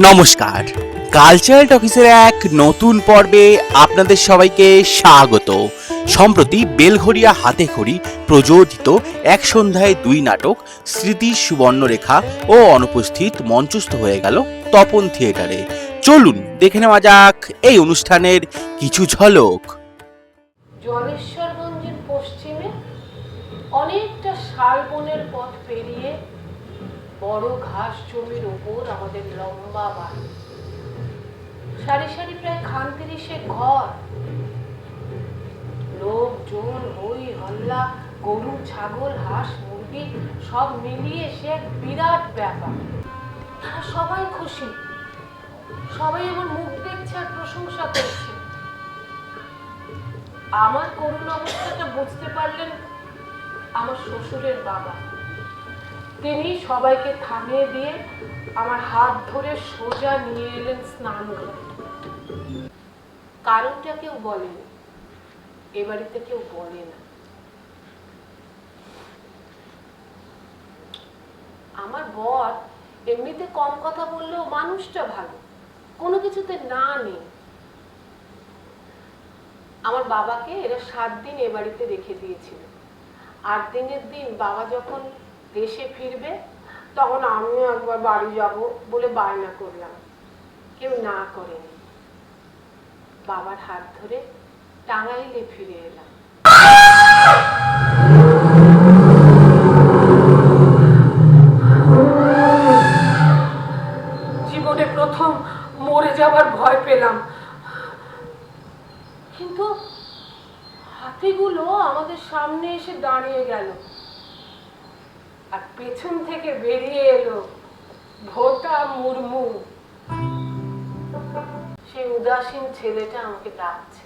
নমস্কার, কালচারাল টকিসের এক নতুন পর্বে আপনাদের সবাইকে স্বাগত। সম্প্রতি বেলঘরিয়া হাতে খড়ি প্রযোজিত এক সন্ধ্যায় দুই নাটক স্মৃতির সুবর্ণরেখা ও অনুপস্থিত মঞ্চস্থ হয়ে গেল তপন থিয়েটারে। চলুন দেখে নেওয়া যাক এই অনুষ্ঠানের কিছু ঝলক। জলেশ্বরগঞ্জের পশ্চিমে অনেকটা শালবনের পথ পেরিয়ে বড় ঘাস জমির ওপর আমাদের লম্বা বাড়ি, সারি সারি প্রায় খানতিরিশে ঘর, লোকজন, হই হল্লা, গরু ছাগল হাঁস মুরগি সব মিলিয়ে সে এক বিরাট ব্যাপার। তারা সবাই খুশি, সবাই আমার মুখ দেখছে আর প্রশংসা করছে। আমার করুণ অবস্থাটা বুঝতে পারলেন আমার শ্বশুরের বাবা। তিনি সবাইকে থামিয়ে দিয়ে আমার হাত ধরে সোজা নিয়ে এলেন স্নান ঘরে। কারণটা কেউ বলেনি, এ বাড়িতে কেউ বলে না। আমার বর এমনিতে কম কথা বললেও মানুষটা ভালো, কোনো কিছুতে না নেই। আমার বাবাকে এরা 7 দিন এ বাড়িতে রেখে দিয়েছিল। 8 দিনের দিন বাবা যখন দেশে ফিরবে তখন আমিও একবার বাড়ি যাব বলে বায়না করলাম। কেউ না করেনি। বাবার হাত ধরে টাঙ্গাইলে ফিরে এলাম। জীবনে প্রথম মরে যাবার ভয় পেলাম, কিন্তু হাতিগুলো আমাদের সামনে এসে দাঁড়িয়ে গেল আর পেছন থেকে বেরিয়ে এলো ভোটা মুর্মু। সেই উদাসীন ছেলেটা আমাকে ডাকছে।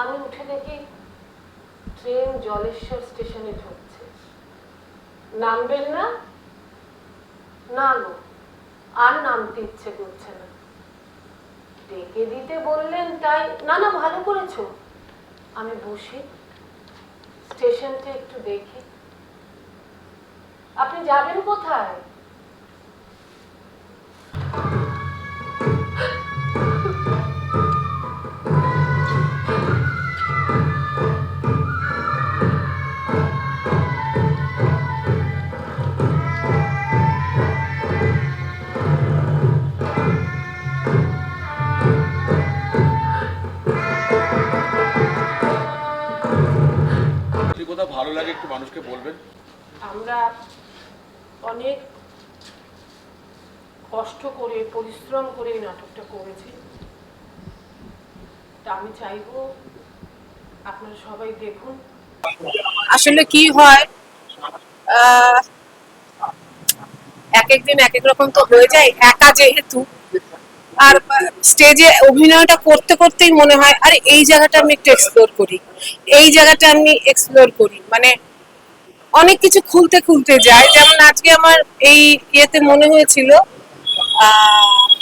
আমি উঠে দেখি ট্রেন জলেশ্বর স্টেশনে ঢুকছে। নামবেন না? না গো, আর নামতে ইচ্ছে করছে না। ডেকে দিতে বললেন তাই। না না, ভালো করেছো। আমি বসি, স্টেশনটা একটু দেখি। আপনি যাবেন কোথায়? ভালো লাগে একটু মানুষকে বলবেন। আমরা অনেক কষ্ট করে পরিশ্রম করে এই নাটকটা করেছি। তা আমি চাইবো আপনারা সবাই দেখুন। আসলে কি হয়, এক এক দিন এক এক রকম তো হয়ে যায়, একা যেহেতু। আর স্টেজে অভিনয়টা করতে করতেই মনে হয় আরে এই জায়গাটা আমি একটু এক্সপ্লোর করি, এই জায়গাটা আমি এক্সপ্লোর করি, মানে অনেক কিছু খুলতে খুলতে যায়। যেমন আজকে আমার এই ইয়েতে মনে হয়েছিল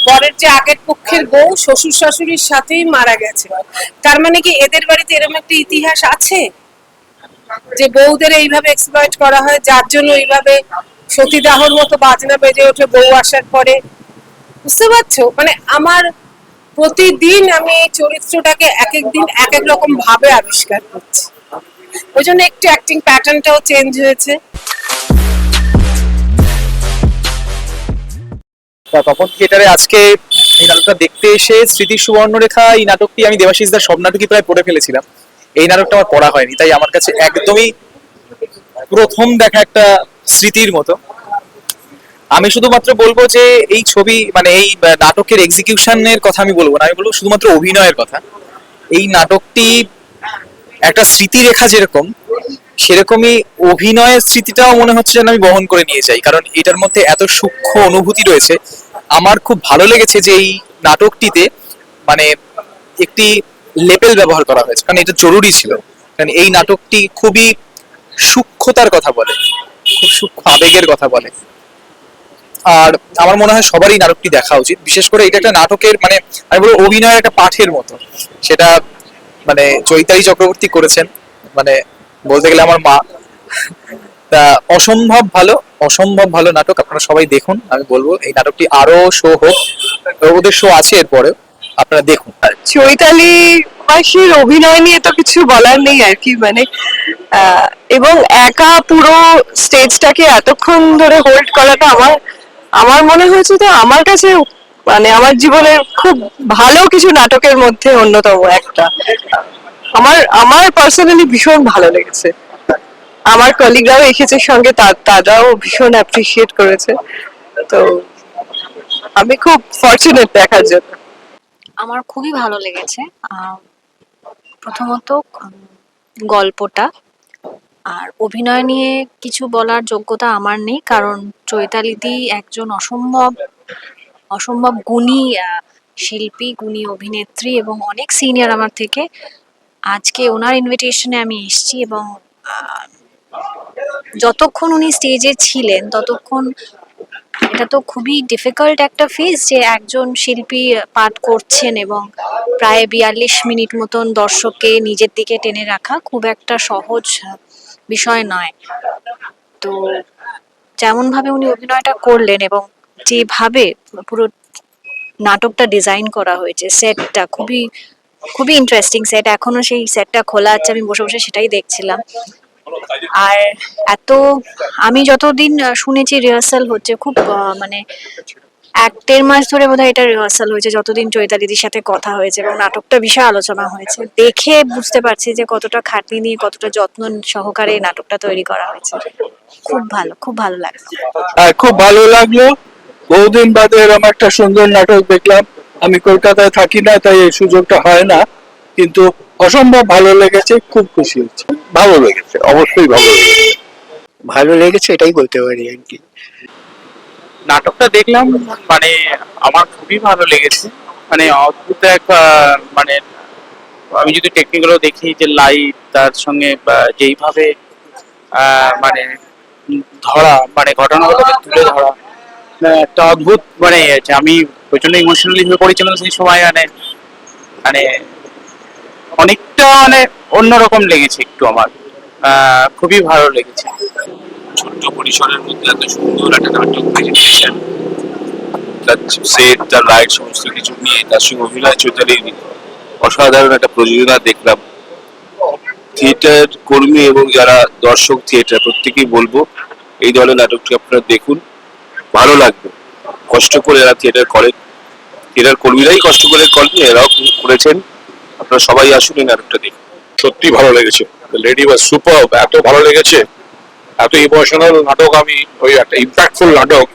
বরের যে আগের পক্ষের বউ শ্বশুর শাশুড়ির সাথেই মারা গেছে। তার মানে কি এদের বাড়িতে এরকম একটা ইতিহাস আছে যে বউদের এইভাবে এক্সপ্লয়েট করা হয়, যার জন্য এইভাবে সতীদাহর মতো বাজনা বেজে ওঠে বউ আসার পরে। বুঝতে পারছো? মানে আমার প্রতিদিন আমি এই চরিত্রটাকে এক এক দিন এক এক রকম ভাবে আবিষ্কার করছি। ওই জন্য একটু অ্যাক্টিং প্যাটার্নটাও চেঞ্জ হয়েছে। তপন থিয়েটারে আজকে এই নাটকটা দেখতে এসে স্মৃতির সুবর্ণরেখা এই নাটকটি আমি দেবাশিস দার সব নাটকই প্রায় পড়ে ফেলেছিলাম। এই নাটকটা আমার পড়া হয়নি, তাই আমার কাছে একদমই প্রথম দেখা একটা স্মৃতির মতো। আমি শুধুমাত্র বলবো যে এই ছবি মানে এই নাটকের এক্সিকিউশনের কথা আমি বলবো না, আমি বলবো শুধুমাত্র অভিনয়ের কথা। এই নাটকটি একটা স্মৃতিরেখা যেরকম, সেরকমই অভিনয়ের স্মৃতিটাও মনে হচ্ছে যেন আমি বহন করে নিয়ে যাই, কারণ এটার মধ্যে এত সূক্ষ্ম অনুভূতি রয়েছে। আমার খুব ভালো লেগেছে যে এই নাটকটিতে মানে একটি লেবেল ব্যবহার করা হয়েছে, কারণ এটা জরুরি ছিল। কারণ এই নাটকটি খুবই সূক্ষ্মতার কথা বলে, খুব সূক্ষ্ম আবেগের কথা বলে। আর আমার মনে হয় সবারই নাটকটি দেখা উচিত। বিশেষ করে এটা একটা নাটকের মানে আমি বলবো অভিনয়ের একটা পাঠের মতো। সেটা মানে চৈতালি চক্রবর্তী করেছেন, মানে বলতে গেলে আমার মা। তা অসম্ভব ভালো নাটক, আপনারা সবাই দেখুন। আমি বলবো এই নাটকটি আরো শো হোক, ওদের শো আছে এরপরে, আপনারা দেখুন। চৈতালি মাসির অভিনয় নিয়ে তো কিছু বলার নেই আর কি, মানে এবং একা পুরো স্টেজটাকে এতক্ষণ ধরে হোল্ড করাটা আমার আমার মনে হয়েছে তো আমার কাছে, মানে আমার জীবনের খুব ভালো কিছু নাটকের মধ্যে অন্যতম একটা। আমার আমার পার্সোনালি ভীষণ ভালো লেগেছে। আমার কলিগরাও এসেছে সঙ্গে, তারাও ভীষণ অ্যাপ্রিসিয়েট করেছে। তো আমি খুব ফরচুনেট দেখার জন্য। আমার খুবই ভালো লেগেছে। প্রথমত গল্পটা, আর অভিনয় নিয়ে কিছু বলার যোগ্যতা আমার নেই, কারণ চৈতালিদি একজন অসম্ভব গুণী শিল্পী, গুণী অভিনেত্রী এবং অনেক সিনিয়র আমার থেকে। আজকে ওনার ইনভিটেশনে আমি এসেছি এবং যতক্ষণ উনি স্টেজে ছিলেন ততক্ষণ, এটা তো খুবই ডিফিকাল্ট একটা ফেজ যে একজন শিল্পী পাঠ করছেন এবং প্রায় ৪২ মিনিট মতন দর্শককে নিজের দিকে টেনে রাখা খুব একটা সহজ বিষয় নয়। তো যেমন ভাবে উনি অভিনয়টা করলেন এবং যেভাবে পুরো নাটকটা ডিজাইন করা হয়েছে, সেটটা খুবই খুবই ইন্টারেস্টিং সেট, এখনো সেই সেটটা খোলা আছে, আমি বসে বসে সেটাই দেখছিলাম। আর আমি যতদিন শুনেছি রিহার্সাল হচ্ছে খুব মানে ১-১.৫ মাস ধরে বোধহয় এটা রিহার্সাল হয়েছে, যতদিন চৈতালিদির সাথে কথা হয়েছে, এবং নাটকটা বিশাল আলোচনা হয়েছে। দেখে বুঝতে পারছি যে কতটা খাটনি নিয়ে, কতটা যত্ন সহকারে এই নাটকটা তৈরি করা হয়েছে। খুব ভালো লাগছে। খুব ভালো লাগলো। বহুদিন বাদে এরকম একটা সুন্দর নাটক দেখলাম। আমি কলকাতায় থাকি না, তাই এই সুযোগটা হয় না, কিন্তু অসম্ভব ভালো লেগেছে, খুব খুশি হচ্ছে। ভালো লেগেছে, অবশ্যই ভালো লেগেছে। ভালো লেগেছে এটাই বলতে পারি আর কি। নাটকটা দেখলাম, মানে আমার খুবই ভালো লেগেছে। মানে অদ্ভুত এক মানে আমি যদি টেকনিক্যালও দেখি যে লাইট তার সঙ্গে যেইভাবে মানে ধরা, মানে ঘটনাগুলোকে তুলে ধরা, একটা অদ্ভুত মানে আমি প্রচন্ড ইমোশনালি হয়ে পড়েছিলাম সেই সময়। মানে মানে অনেকটা মানে অন্যরকম লেগেছে একটু আমার, খুবই ভালো লেগেছে। ছোট্ট পরিসরের মধ্যে এত সুন্দর একটা নাটক প্রেজেন্টেশন, তার সেট, তার লাইট, সমস্ত কিছু নিয়ে তার সঙ্গে অভিনয় চৈতালির অসাধারণ একটা প্রযোজনা দেখলাম। থিয়েটার কর্মী এবং যারা দর্শক থিয়েটার, প্রত্যেকেই বলবো এই ধরনের নাটকটি আপনারা দেখুন, ভালো লাগবে। কষ্ট করে এরা থিয়েটার করেন, থিয়েটার কর্মীরাই কষ্ট করে করেন, এরাও করেছেন। আপনারা সবাই আসুন এই নাটকটা দেখুন, সত্যি ভালো লেগেছে। লেডি ওয়াজ সুপার, এত ভালো লেগেছে, এত ইমোশনাল নাটক, আমি ওই একটা ইম্প্যাক্টফুল নাটক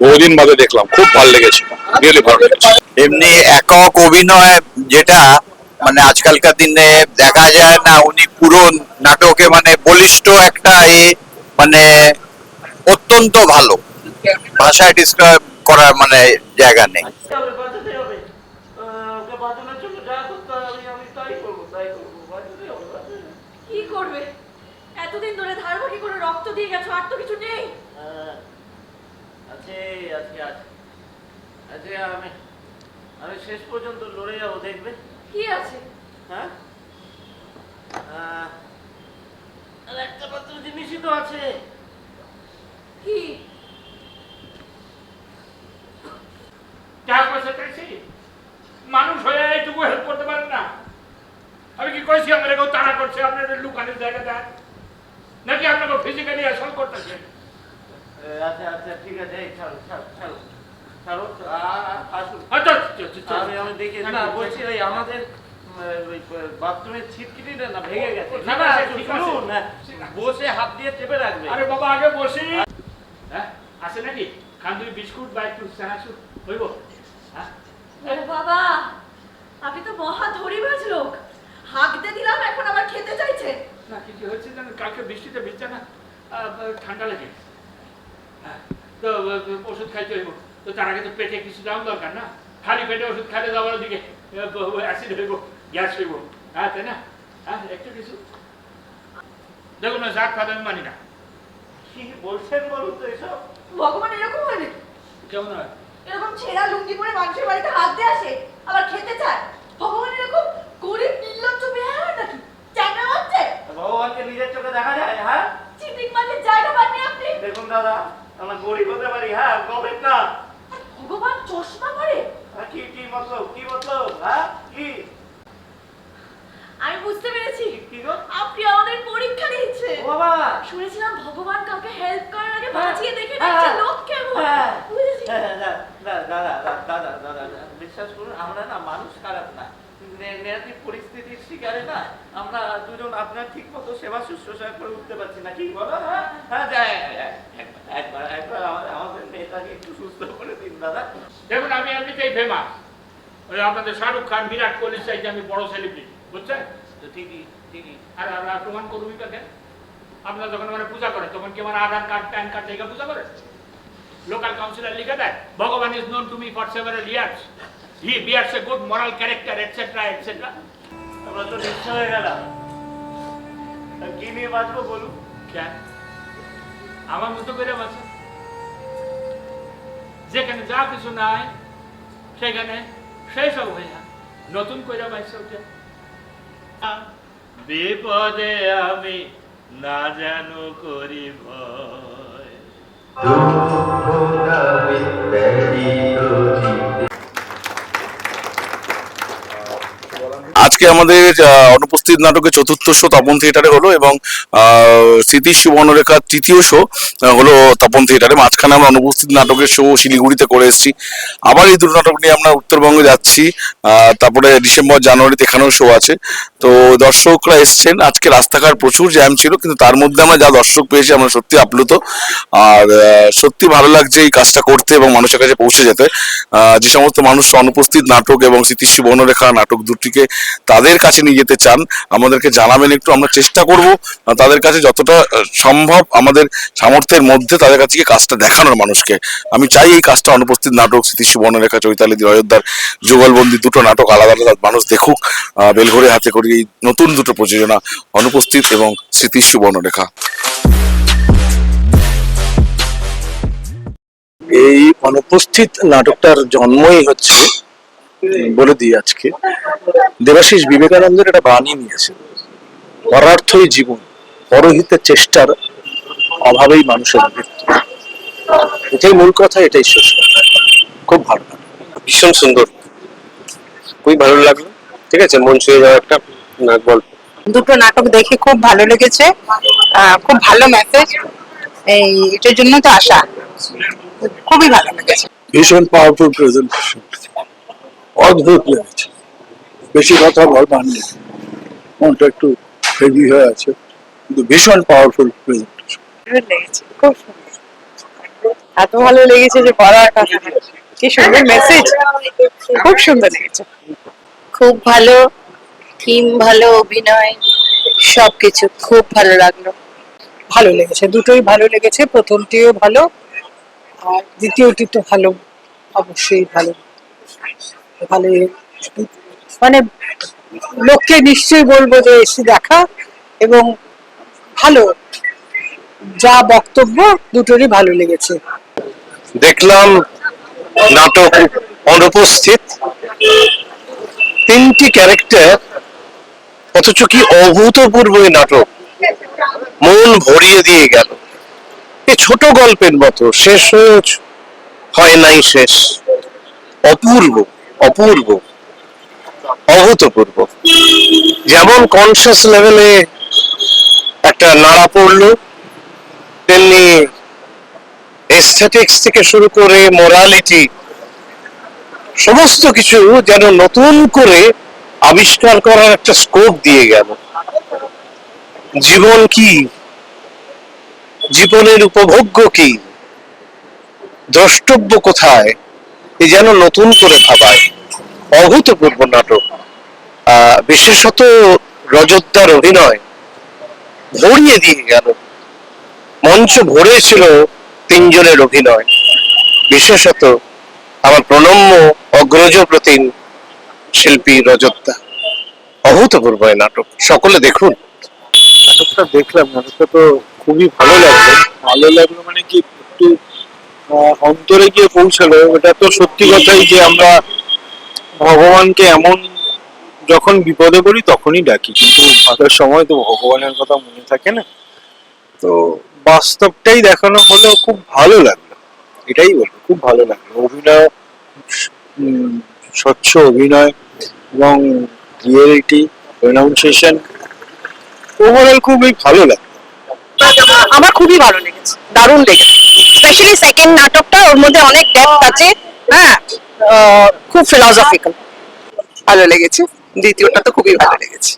বহুদিন বাদে দেখলাম, খুব ভালো লেগেছে, রিয়েলি ভালো লেগেছে। এমনি একক অভিনয় যেটা মানে আজকালকার দিনে দেখা যায় না, উনি পুরো নাটকে মানে বলিষ্ঠ একটা মানে অত্যন্ত ভালো, ভাষায় ডিসক্রাইব করার মানে জায়গা নেই। কি করবে? এতদিন ধরে ধারাবাহি করে রক্ত দিয়ে গেছো, আর তো কিছু নেই। আছে আছে আছে আছে আমি আমি শেষ পর্যন্ত লড়ে যাবো, দেখবে। কি আছে? হ্যাঁ, আর একটা মাত্র জিনিসই তো আছে। কি? চারপাশে চাইছি মানুষ হয়ে এইটুকু হেল্প করতে পারেন না? আমি কি কইছি আমার কেউ তাড়া করছে আপনাদের লুকানোর জায়গাটা, নাকি আপনাকে ফিজিক্যালি অ্যাসল্ট করতেছে? আচ্ছা আচ্ছা ঠিক আছে, এই ছাড়ো ছাড়ো ছাড়ো ছাড়ো, আসুন। আমি দেখি না, বলছি ওই আমাদের বাথরুমের ছিটকিটিটা না ভেঙে গেছে। না না ঠিক আছে, বসে হাত দিয়ে চেপে রাখবে। আরে বাবা আগে বসি। হ্যাঁ আছে নাকি? খান দুই বিস্কুট বা একটু চানাচুর হইব? ও বাবা, আপনি তো মহা ধরিবাজ লোক। হাঁকতে দিলাম, এখন আবার খেতে চাইছে। না কিছু হচ্ছে জানেন, কালকে বৃষ্টিতে ভিজছে না, ঠান্ডা লেগে তো ওষুধ খাইতে হইব। তো তার আগে তো পেটে কিছু দাম দরকার না, খালি পেটে ওষুধ খাইতে যাওয়ার দিকে অ্যাসিড হইব, গ্যাস হইব। হ্যাঁ তাই না? হ্যাঁ একটু কিছু দেখুন না, জাত ফাদ আমি মানি না। কি বলছেন বলুন তো এসব? ভগবান এরকম হয় নাকি? কেমন হয়? এরকম ছেঁড়া লুঙ্গি পরে মানুষের বাড়িতে হাত দিয়ে আসে, আবার খেতে চায়? ভগবান এরকম গরিব নির্লজ্জ বেহায়া হয় নাকি? চ্যাংড়া হচ্ছে? ভগবানকে নিজের চোখে দেখা যায়? হ্যাঁ, চিটিং মারলে জায়গা পাননি আপনি। দেখুন দাদা, আমরা গরিব হতে পারি, হ্যাঁ গরিব না। ভগবান চশমা পরে? কি কি মতলব, কি মতলব, হ্যাঁ কি? আমি বুঝতে পেরেছি, কি গো? আপনি আমাদের পরীক্ষা নিচ্ছে। ও বাবা, শুনেছিলাম ভগবান কাউকে হেল্প করার আগে হ্যাঁ, বাঁচিয়ে দেখে হ্যাঁ, নিচ্ছে লোক কেমন। হ্যাঁ, বুঝেছি। দাদা, বিশ্বাস করুন আমরা না মানুষ খারাপ না, নেগেটিভ পরিস্থিতির শিকারে না আমরা দুজন আপনার ঠিক মতো সেবা শুশ্রূষা করে উঠতে পারছি না, কি বলো? একবার আমাদের মেয়েটাকে একটু সুস্থ করে দিন দাদা। দেখুন আমি এমনিতেই ফেমাস, ওই আপনাদের শাহরুখ খান, বিরাট কোহলি চাইতে আমি বড় সেলিব্রিটি, বুঝছেন? তো ঠিকই ঠিকই। আর আমরা প্রমাণ করবি কাকে? আপনারা যখন মানে পূজা করে তখন কি আমার আধার কার্ড, প্যান কার্ড দেখে পূজা করে? লোকাল কাউন্সিলর লিখে দেয় Bhagwan is known to me for several years, he bears a good moral character etcetera etcetera. আমরা তো নিশ্চয় হয়ে গেলাম, কি নিয়ে বাঁচবো বলুন? কেন আমার মতো করে বাঁচা? যেখানে যা কিছু নাই সেখানে সেই সব হয়ে যায়, নতুন করে বাইসে উঠে। বিপদে আমি না যেন করি ভয়। আজকে আমাদের অনুপস্থিত নাটকের চতুর্থ শো তপন থিয়েটারে হলো এবং স্মৃতি সুবর্ণরেখা তৃতীয় শো হলো তপন থিয়েটারে। মাঝখানে আমরা অনুপস্থিত নাটকের শো শিলিগুড়িতে করে এসেছি, আবার এই দুটো নাটক নিয়ে আমরা উত্তরবঙ্গে যাচ্ছি। তারপরে ডিসেম্বর জানুয়ারিতে এখানেও শো আছে। তো দর্শকরা এসছেন, আজকে রাস্তাঘাট প্রচুর জ্যাম ছিল, কিন্তু তার মধ্যে আমরা যা দর্শক পেয়েছি আমরা সত্যি আপ্লুত। আর সত্যি ভালো লাগছে এই কাজটা করতে এবং মানুষের কাছে পৌঁছে যেতে। যে সমস্ত মানুষ অনুপস্থিত নাটক এবং স্মৃতি সুবর্ণরেখা নাটক দুটিকে তাদের কাছে নিয়ে যেতে চান আমাদেরকে জানাবেন একটু, আমরা চেষ্টা করব তাদের কাছে যতটা সম্ভব আমাদের সামর্থ্যের মধ্যে তাদের কাছে কাজটা দেখানোর মানুষকে। আমি চাই এই কাজটা অনুপস্থিত নাটক, স্মৃতি সুবর্ণরেখা, চৈতালি অযোধ্যার যুগলবন্দি দুটো নাটক আলাদা আলাদা মানুষ দেখুক। বেলঘড়িয়া হাতে খড়ি এই নতুন দুটো প্রযোজনা অনুপস্থিত এবং স্মৃতি সুবর্ণরেখা। এই অনুপস্থিত নাটকটার জন্মই হচ্ছে বলে দিই আজকে, দেবাশিস বিবেকানন্দের একটা বাণী নিয়েছে, পরার্থই জীবন, পরহিতের চেষ্টার অভাবেই মানুষের মৃত্যু। এটাই মূল কথা, এটাই শেষ কথা। খুব ভালো, ভীষণ সুন্দর, খুবই ভালো লাগলো। ঠিক আছে, মন ছুঁয়ে যাওয়া একটা গল্প। দুটো নাটক দেখে খুব ভালো লেগেছে, খুব ভালো মেসেজ, এটার জন্য তো আশা, খুবই ভালো লেগেছে। ভীষণ পাওয়ারফুল প্রেজেন্টেশন, অদ্ভুত লেগেছে। বেশি কথা বলবার নেই, মনটা একটু হেভি হয়ে আছে, কিন্তু ভীষণ পাওয়ারফুল প্রেজেন্টেশন লেগেছে, খুব সুন্দর, এত ভালো লেগেছে যে বলার কথা না। কি সুন্দর মেসেজ, খুব সুন্দর লেগেছে। খুব ভালো থিম, ভালো অভিনয়, সবকিছু খুব ভালো লাগলো। ভালো লেগেছে, দুটোই ভালো লেগেছে। প্রথমটিও ভালো, আর দ্বিতীয়টি তো ভালো, অবশ্যই ভালো। ভালো মানে লোককে নিশ্চয়ই বলবো যে এসে দেখা, এবং ভালো যা বক্তব্য দুটোরই ভালো লেগেছে। দেখলাম নাটক অনুপস্থিত, তিনটি ক্যারেক্টার, অথচ কি অভূতপূর্ব এই নাটক, মন ভরিয়ে দিয়ে গেল। এই ছোট গল্পের মতো শেষ হয় নাই শেষ, অপূর্ব অপূর্ব অভূতপূর্ব। যেমন কনসিয়াস লেভেলে একটা নাড়া পড়লো, তেমনি এস্থেটিক্স থেকে শুরু করে মোরালিটি, সমস্ত কিছু যেন নতুন করে আবিষ্কার করার একটা স্কোপ দিয়ে গেল। জীবন কি, জীবনের উপভোগ্য কি, দ্রষ্টব্য কোথায়, এ যেন নতুন করে ভাবায়। অভূতপূর্ব নাটক। বিশেষত রজতদার অভিনয় ভরিয়ে দিয়ে গেল, মঞ্চ ভরে ছিল তিনজনের অভিনয়। বিশেষত আমার প্রণম্য অগ্রজ প্রতিম শিল্পী রজতদা, অভূতপূর্ব এই নাটক, সকলে দেখুন। নাটকটা দেখলাম, নাটকটা তো খুবই ভালো লাগলো। ভালো লাগলো মানে কি, একটু অন্তরে গিয়ে পৌঁছালো। এটা তো সত্যি কথাই যে আমরা ভগবানকে এমন যখন বিপদে পড়ি তখনই ডাকি, কিন্তু ভালোর সময় তো ভগবানের কথা মনে থাকে না। তো বাস্তবটাই দেখানো হলো, খুব ভালো লাগলো, এটাই বলবো, খুব ভালো লাগলো। অভিনয়, স্বচ্ছ অভিনয় এবং রিয়েলিটি, প্রনাউন্সিয়েশন, ওভারঅল খুবই ভালো লাগলো। আমার খুবই ভালো লেগেছে, দারুণ লেগেছে। স্পেশালি সেকেন্ড নাটকটা, ওর মধ্যে অনেক ডেপথ আছে, হ্যাঁ, খুব ফিলসফিক্যাল, ভালো লেগেছে। দ্বিতীয়টা তো খুবই ভালো লেগেছে।